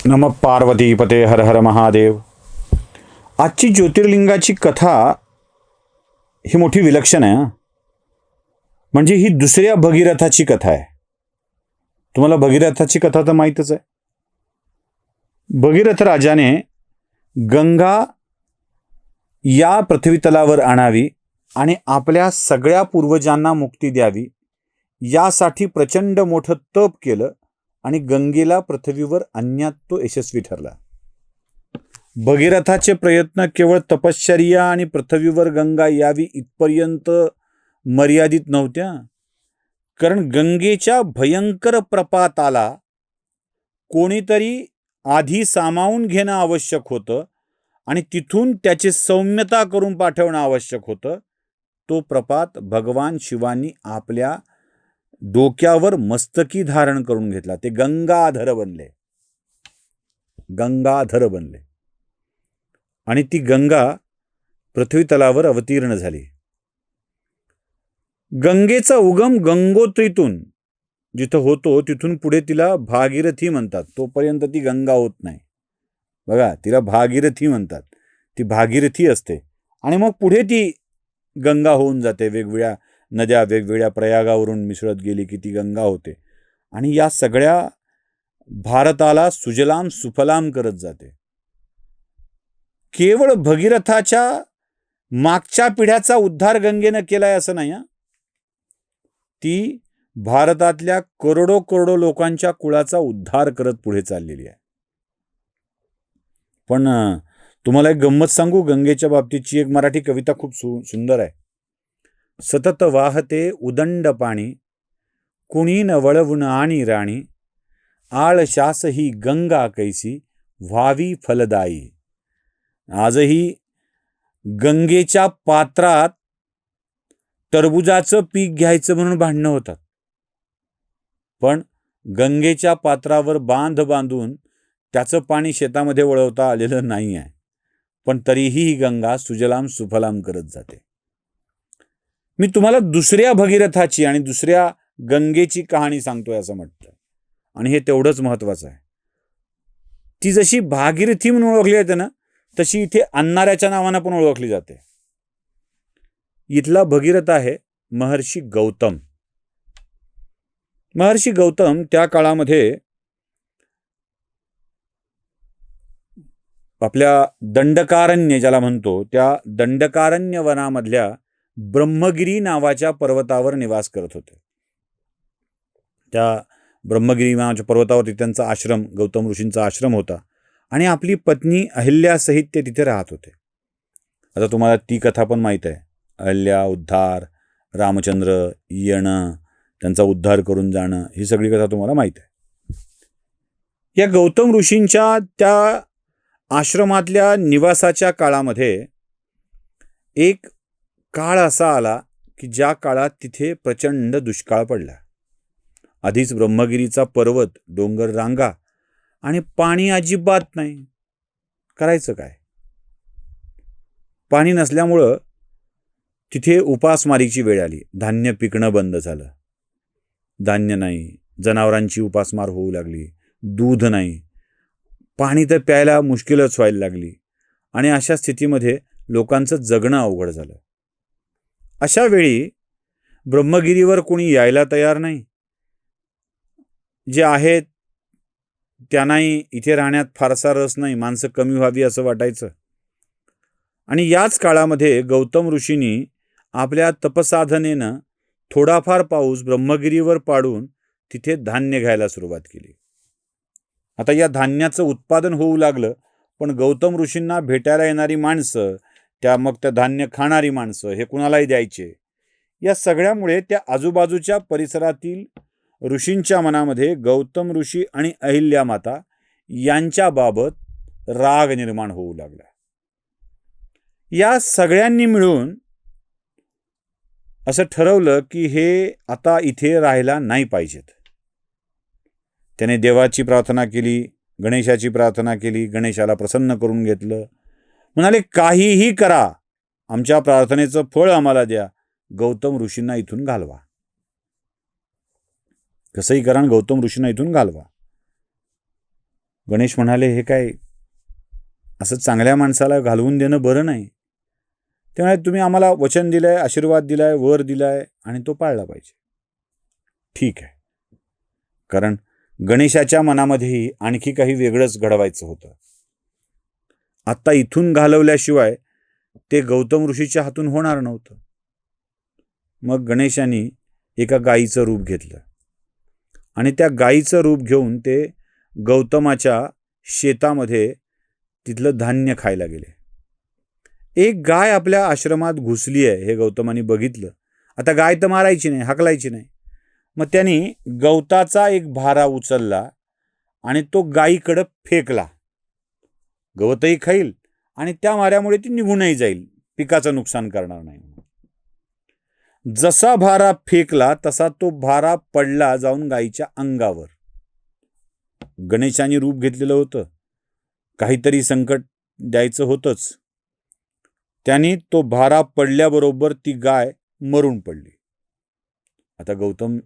नम पार्वतीपते हर हर महादेव. आजची ज्योतिर्लिंगाची कथा ही मोठी विलक्षण आहे. म्हणजे ही दुसऱ्या भगीरथाची कथा आहे. तुम्हाला भगीरथाची कथा तर माहीतच आहे. भगीरथ राजाने गंगा या पृथ्वीतलावर आणावी आणि आपल्या सगळ्या पूर्वजांना मुक्ती द्यावी यासाठी प्रचंड मोठं तप केलं आणि गंगेला पृथ्वीवर आणण्यात तो यशस्वी ठरला. भगीरथाचे प्रयत्न केवळ तपश्चर्या आणि पृथ्वीवर गंगा यावी इथपर्यंत मर्यादित नव्हत्या. कारण गंगेच्या भयंकर प्रपाताला कोणीतरी आधी सामावून घेणं आवश्यक होतं आणि तिथून त्याची सौम्यता करून पाठवणं आवश्यक होतं. तो प्रपात भगवान शिवांनी आपल्या डोक्यावर मस्तकी धारण करून घेतला. ते गंगाधर बनले. गंगाधर बनले आणि ती गंगा पृथ्वी तलावर अवतीर्ण झाली. गंगेचा उगम गंगोत्रीतून जिथं होतो तिथून पुढे तिला भागीरथी म्हणतात. तोपर्यंत ती गंगा होत नाही. बघा, तिला भागीरथी म्हणतात. ती भागीरथी असते आणि मग पुढे ती गंगा होऊन जाते. वेगवेगळ्या नद्या वेगवेगळ्या प्रयागावरून मिसळत गेली की ती गंगा होते आणि या सगळ्या भारताला सुजलाम सुफलाम करत जाते. केवळ भगीरथाच्या मागच्या पिढ्याचा उद्धार गंगेनं केलाय असं नाही. ती भारतातल्या करोडो करोडो लोकांच्या कुळाचा उद्धार करत पुढे चाललेली आहे. पण तुम्हाला एक गंमत सांगू. गंगेच्या बाबतीतची एक मराठी कविता खूप सुंदर आहे. सतत वाहते उदंड पाणी, कुणी न वळवून आणि राणी, आळशास ही गंगा कैसी व्हावी फलदायी. आजही गंगेच्या पात्रात टरबुजाचं पीक घ्यायचं म्हणून भांडणं होतात. पण गंगेच्या पात्रावर बांध बांधून त्याचं पाणी शेतामध्ये वळवता आलेलं नाही आहे. पण तरीही ही गंगा सुजलाम सुफलाम करत जाते. मी तुम्हाला दुसऱ्या भगीरथाची आणि दुसऱ्या गंगेची कहाणी सांगतोय असं म्हटलं आणि हे तेवढंच महत्वाचं आहे. ती जशी भागीरथी म्हणून ओळखली जाते ना, तशी इथे अन्नाऱ्याच्या नावानं पण ओळखली जाते. इथला भगीरथ आहे महर्षी गौतम. महर्षी गौतम त्या काळामध्ये आपल्या दंडकारण्य ज्याला म्हणतो त्या दंडकारण्य वनामधल्या ब्रह्मगिरी नावाच्या पर्वतावर निवास करत होते. त्या ब्रह्मगिरी नावाच्या पर्वतावरती त्यांचा आश्रम, गौतम ऋषींचा आश्रम होता आणि आपली पत्नी अहिल्यासहित ते तिथे राहत होते. आता तुम्हाला ती कथा पण माहीत आहे. अहिल्या, उद्धार, रामचंद्र येणं, त्यांचा उद्धार करून जाणं, ही सगळी कथा तुम्हाला माहीत आहे. या गौतम ऋषींच्या त्या आश्रमातल्या निवासाच्या काळामध्ये एक काळ असा आला की ज्या काळात तिथे प्रचंड दुष्काळ पडला. आधीच ब्रह्मगिरीचा पर्वत, डोंगर रांगा आणि पाणी अजिबात नाही. करायचं काय? पाणी नसल्यामुळं तिथे उपासमारीची वेळ आली. धान्य पिकणं बंद झालं. धान्य नाही, जनावरांची उपासमार होऊ लागली. दूध नाही, पाणी तर प्यायला मुश्किलच व्हायला लागली आणि अशा स्थितीमध्ये लोकांचं जगणं अवघड झालं. अशा वेळी ब्रह्मगिरीवर कोणी यायला तयार नाही. जे आहेत त्यांनाही इथे राहण्यात फारसा रस नाही. माणसं कमी व्हावी असं वाटायचं. आणि याच काळामध्ये गौतम ऋषींनी आपल्या तपसाधनेनं थोडाफार पाऊस ब्रह्मगिरीवर पाडून तिथे धान्य घ्यायला सुरुवात केली. आता या धान्याचं उत्पादन होऊ लागलं, पण गौतम ऋषींना भेटायला येणारी माणसं, मग त्या धान्य खाणारी माणसं, हे कुणालाही द्यायचे. या सगळ्यामुळे त्या आजूबाजूच्या परिसरातील ऋषींच्या मनामध्ये गौतम ऋषी आणि अहिल्या माता यांच्याबाबत राग निर्माण होऊ लागला. या सगळ्यांनी मिळून असं ठरवलं की हे आता इथे राहायला नाही पाहिजेत. त्याने देवाची प्रार्थना केली, गणेशाची प्रार्थना केली. गणेशाला प्रसन्न करून घेतलं. म्हणाले, काहीही करा, आमच्या प्रार्थनेचं फळ आम्हाला द्या. गौतम ऋषींना इथून घालवा. कसंही करा, गौतम ऋषींना इथून घालवा. गणेश म्हणाले, हे काय असं चांगल्या माणसाला घालवून देणं बरं नाही. ते म्हणाले, तुम्ही आम्हाला वचन दिलंय, आशीर्वाद दिलाय, वर दिलाय आणि तो पाळला पाहिजे. ठीक आहे. कारण गणेशाच्या मनामध्येही आणखी काही वेगळंच घडवायचं होतं. आता इथून घालवल्याशिवाय ते गौतम ऋषीच्या हातून होणार नव्हतं. मग गणेशाने एका गायीचं रूप घेतलं आणि त्या गायीचं रूप घेऊन ते गौतमाच्या शेतामध्ये तिथलं धान्य खायला गेले. एक गाय आपल्या आश्रमात घुसली आहे हे गौतमाने बघितलं. आता गाय तर मारायची नाही, हाकलायची नाही. मग त्यांनी गवताचा एक भारा उचलला आणि तो गायीकडे फेकला. गवतही खाईल आणि त्या माऱ्यामुळे ती निघूनही जाईल, पिकाचं नुकसान करणार नाही. जसा भारा फेकला तसा तो भारा पडला जाऊन गायीच्या अंगावर. गणेशाने रूप घेतलेलं होतं, काहीतरी संकट द्यायचं होतंच. त्यांनी तो भारा पडल्याबरोबर ती गाय मरून पडली. आता गौतम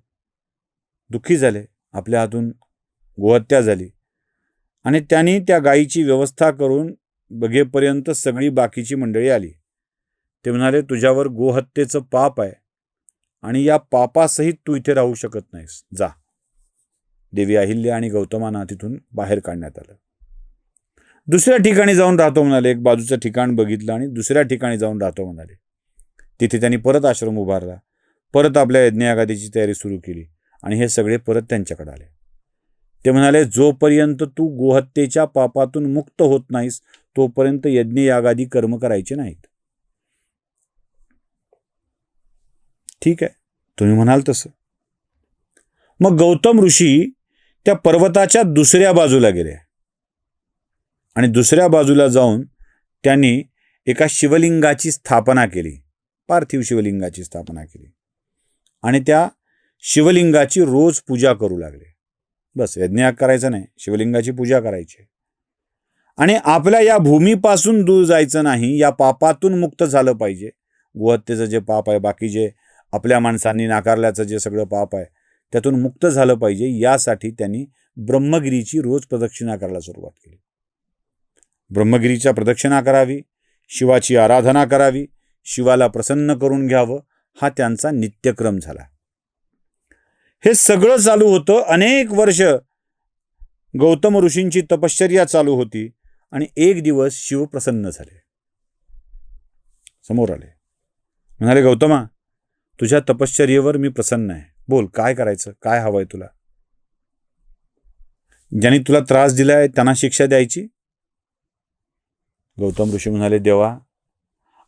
दुःखी झाले, आपल्या हातून गोहत्या झाली आणि त्यांनी त्या गायीची व्यवस्था करून बघेपर्यंत सगळी बाकीची मंडळी आली. ते म्हणाले, तुझ्यावर गोहत्येचं पाप आहे आणि या पापासहित तू इथे राहू शकत नाहीस, जा. देवी अहिल्या आणि गौतमांना तिथून बाहेर काढण्यात आलं. दुसऱ्या ठिकाणी जाऊन राहतो म्हणाले. एक बाजूचं ठिकाण बघितलं आणि दुसऱ्या ठिकाणी जाऊन राहतो म्हणाले. तिथे त्यांनी परत आश्रम उभारला, परत आपल्या यज्ञयागादीची तयारी सुरू केली आणि हे सगळे परत त्यांच्याकडे आले. ते म्हणाले, जोपर्यंत तू गोहत्येच्या पापातून मुक्त होत नाहीस तोपर्यंत यज्ञयागादी कर्म करायचे नाहीत. ठीक आहे, तुम्ही म्हणाल तसं. मग गौतम ऋषी त्या पर्वताच्या दुसऱ्या बाजूला गेले आणि दुसऱ्या बाजूला जाऊन त्यांनी एका शिवलिंगाची स्थापना केली, पार्थिव शिवलिंगाची स्थापना केली आणि त्या शिवलिंगाची रोज पूजा करू लागले. बस, यज्ञयाग करायचं नाही, शिवलिंगाची पूजा करायची. आणि आपल्या या भूमीपासून दूर जायचं नाही, या पापातून मुक्त झालं पाहिजे. गोहत्येचं जे पाप आहे, बाकी जे आपल्या माणसांनी नाकारल्याचं जे सगळं पाप आहे त्यातून मुक्त झालं पाहिजे. यासाठी त्यांनी ब्रह्मगिरीची रोज प्रदक्षिणा करायला सुरुवात केली. ब्रह्मगिरीच्या प्रदक्षिणा करावी, शिवाची आराधना करावी, शिवाला प्रसन्न करून घ्यावं, हा त्यांचा नित्यक्रम झाला. हे सगळं चालू होतं. अनेक वर्ष गौतम ऋषींची तपश्चर्या चालू होती आणि एक दिवस शिव प्रसन्न झाले, समोर आले. म्हणाले, गौतमा, तुझ्या तपश्चर्येवर मी प्रसन्न आहे. बोल, काय करायचं, काय हवंय तुला? ज्यांनी तुला त्रास दिलाय त्यांना शिक्षा द्यायची? गौतम ऋषी म्हणाले, देवा,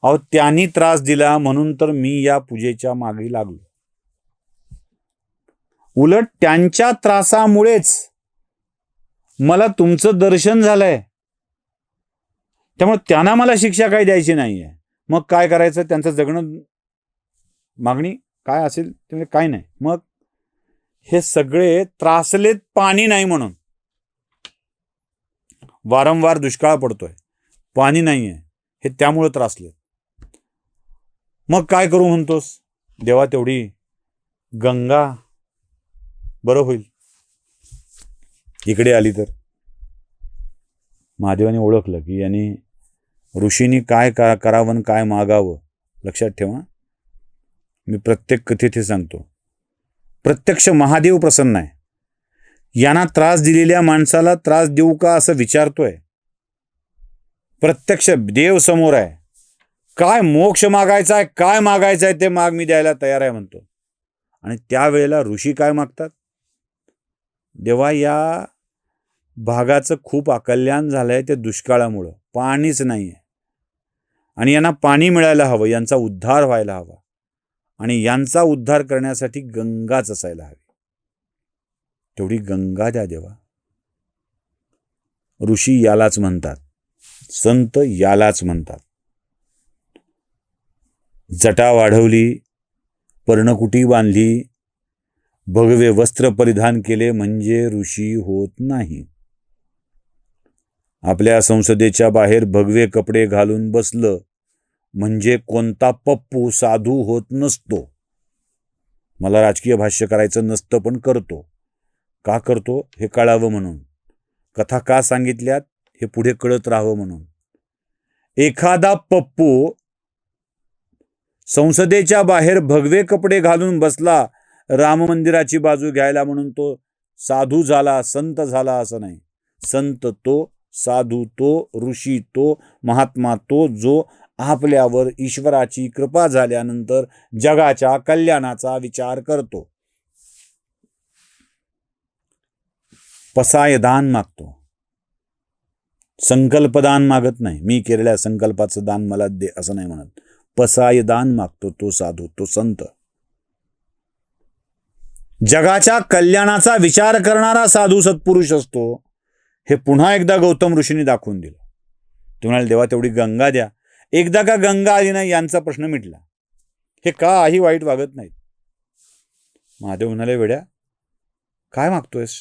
अहो त्यांनी त्रास दिला म्हणून तर मी या पूजेच्या मागे लागलो. उलट त्यांच्या त्रासामुळेच मला तुमचं दर्शन झालंय, त्यामुळे त्यांना मला शिक्षा काही द्यायची नाहीये. मग काय करायचं? त्यांचं जगणं, मागणी काय असेल ते काय नाही. मग हे सगळे त्रासलेत पाणी नाही म्हणून. वारंवार दुष्काळ पडतोय, पाणी नाहीये, हे त्यामुळे त्रासलेत. मग काय करू म्हणतोस? देवा, तेवढी गंगा बरं होईल, इकडे आली तर. महादेवाने ओळखलं की यांनी ऋषींनी काय करावं काय मागावं. लक्षात ठेवा, मी प्रत्येक कथेत हे सांगतो, प्रत्यक्ष महादेव प्रसन्न आहे. यांना त्रास दिलेल्या माणसाला त्रास देऊ का असं विचारतोय. प्रत्यक्ष देव समोर आहे. काय मोक्ष मागायचा आहे, काय मागायचं आहे ते माग, मी द्यायला तयार आहे म्हणतो. आणि त्यावेळेला ऋषी काय मागतात? देवा, या भागाचं खूप अकल्याण झालंय ते दुष्काळामुळं, पाणीच नाहीये आणि यांना पाणी मिळायला हवं, यांचा उद्धार व्हायला हवा आणि यांचा उद्धार करण्यासाठी गंगाच असायला हवी. तेवढी गंगा द्या देवा. ऋषी यालाच म्हणतात, संत यालाच म्हणतात. जटा वाढवली, पर्णकुटी बांधली, भगवे वस्त्र परिधान केले म्हणजे ऋषी होत नाही. आपल्या संसदेच्या बाहेर भगवे कपडे घालून बसलं म्हणजे कोणता पप्पू साधू होत नसतो. मला राजकीय भाष्य करायचं नसतं, पण करतो. का करतो हे कळावं म्हणून. कथा का सांगितल्यात हे पुढे कळत राहावं म्हणून. एखादा पप्पू संसदेच्या बाहेर भगवे कपडे घालून बसला राम मंदिराची बाजू घ्यायला म्हणून तो साधू झाला, संत झाला असं नाही. संत तो, साधू तो, ऋषी तो, महात्मा तो जो आपल्यावर ईश्वराची कृपा झाल्यानंतर जगाच्या कल्याणाचा विचार करतो. पसायदान मागतो, संकल्पदान मागत नाही. मी केलेल्या संकल्पाचं दान मला दे असं नाही म्हणत. पसायदान मागतो तो साधू, तो संत. जगाच्या कल्याणाचा विचार करणारा साधू सत्पुरुष असतो. हे पुन्हा एकदा गौतम ऋषींनी दाखवून दिलं. ते म्हणाले देवा तेवढी गंगा द्या. एकदा का गंगा आली नाही यांचा प्रश्न मिटला. हे काही वाईट वागत नाहीत. महादेव म्हणाले वेड्या काय मागतोयस?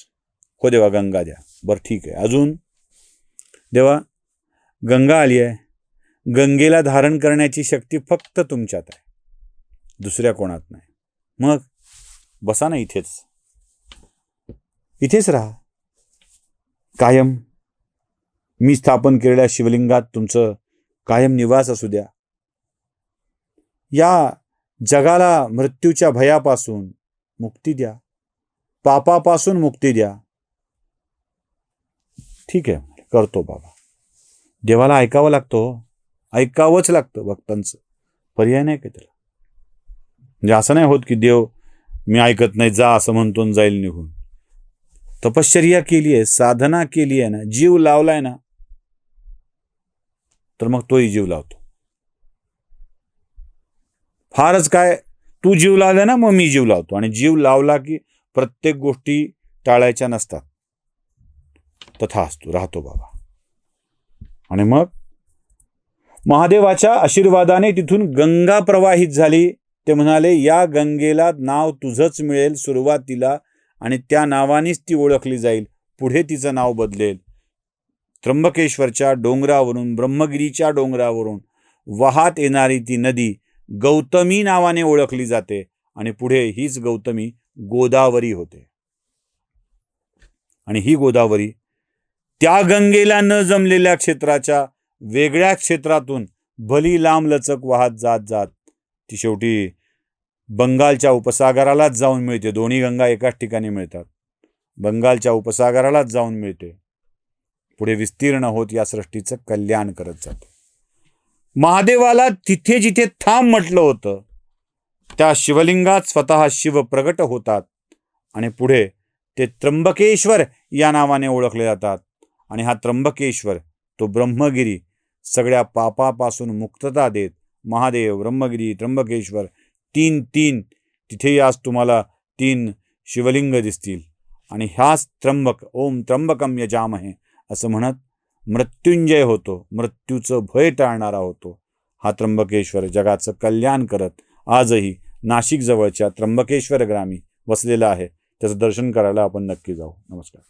हो देवा गंगा द्या. बरं ठीक आहे. अजून? देवा गंगा आली आहे. गंगेला धारण करण्याची शक्ती फक्त तुमच्यात आहे, दुसऱ्या कोणात नाही. मग बसा ना इथेच, इथेच राहा कायम. मी स्थापन केलेल्या शिवलिंगात तुमचं कायम निवास असू द्या. या जगाला मृत्यूच्या भयापासून मुक्ती द्या, पापापासून मुक्ती द्या. ठीक आहे करतो बाबा. देवाला ऐकावं लागतं, ऐकावंच लागतं भक्तांचं, पर्याय नाही का त्याला. म्हणजे असं नाही होत की देव मी ऐकत नाही जा असं म्हणतो जाईल निघून. तपश्चर्या केली आहे, साधना केली आहे ना, जीव लावलाय ना, तर मग तोही जीव लावतो. फारच काय तू जीव लावला ना मग मी जीव लावतो. आणि जीव लावला की प्रत्येक गोष्टी टाळायच्या नसतात. तथा असतो राहतो बाबा. आणि मग महादेवाच्या आशीर्वादाने तिथून गंगा प्रवाहित झाली. ते म्हणाले या गंगेला नाव तुझंच मिळेल सुरुवातीला आणि त्या नावानेच ती ओळखली जाईल. पुढे तिचं नाव बदलेल. त्र्यंबकेश्वरच्या डोंगरावरून, ब्रह्मगिरीच्या डोंगरावरून वाहत येणारी ती नदी गौतमी नावाने ओळखली जाते आणि पुढे हीच गौतमी गोदावरी होते. आणि ही गोदावरी त्या गंगेला न जमलेल्या क्षेत्राच्या वेगळ्या क्षेत्रातून भली लांबलचक वाहत जात जात ती शेवटी बंगालच्या उपसागरालाच जाऊन मिळते. दोन्ही गंगा एकाच ठिकाणी मिळतात. बंगालच्या उपसागरालाच जाऊन मिळते. पुढे विस्तीर्ण होत या सृष्टीचं कल्याण करत जाते. महादेवाला तिथे जिथे थांब म्हटलं होतं त्या शिवलिंगात स्वतः शिव प्रगट होतात आणि पुढे ते त्र्यंबकेश्वर या नावाने ओळखले जातात. आणि हा त्र्यंबकेश्वर तो ब्रह्मगिरी सगळ्या पापापासून मुक्तता देत महादेव, ब्रह्मगिरी, त्र्यंबकेश्वर तीन तिथेही आज तुम्हाला 3 शिवलिंग दिसतील. आणि ह्याच त्र्यंबक ओम त्र्यंबकम यजामहे असं म्हणत मृत्युंजय होतो, मृत्यूचं भय टाळणारा होतो. हा त्र्यंबकेश्वर जगाचं कल्याण करत आजही नाशिक जवळच्या त्र्यंबकेश्वर ग्रामी वसलेला आहे. त्याचं दर्शन करायला आपण नक्की जाऊ. नमस्कार.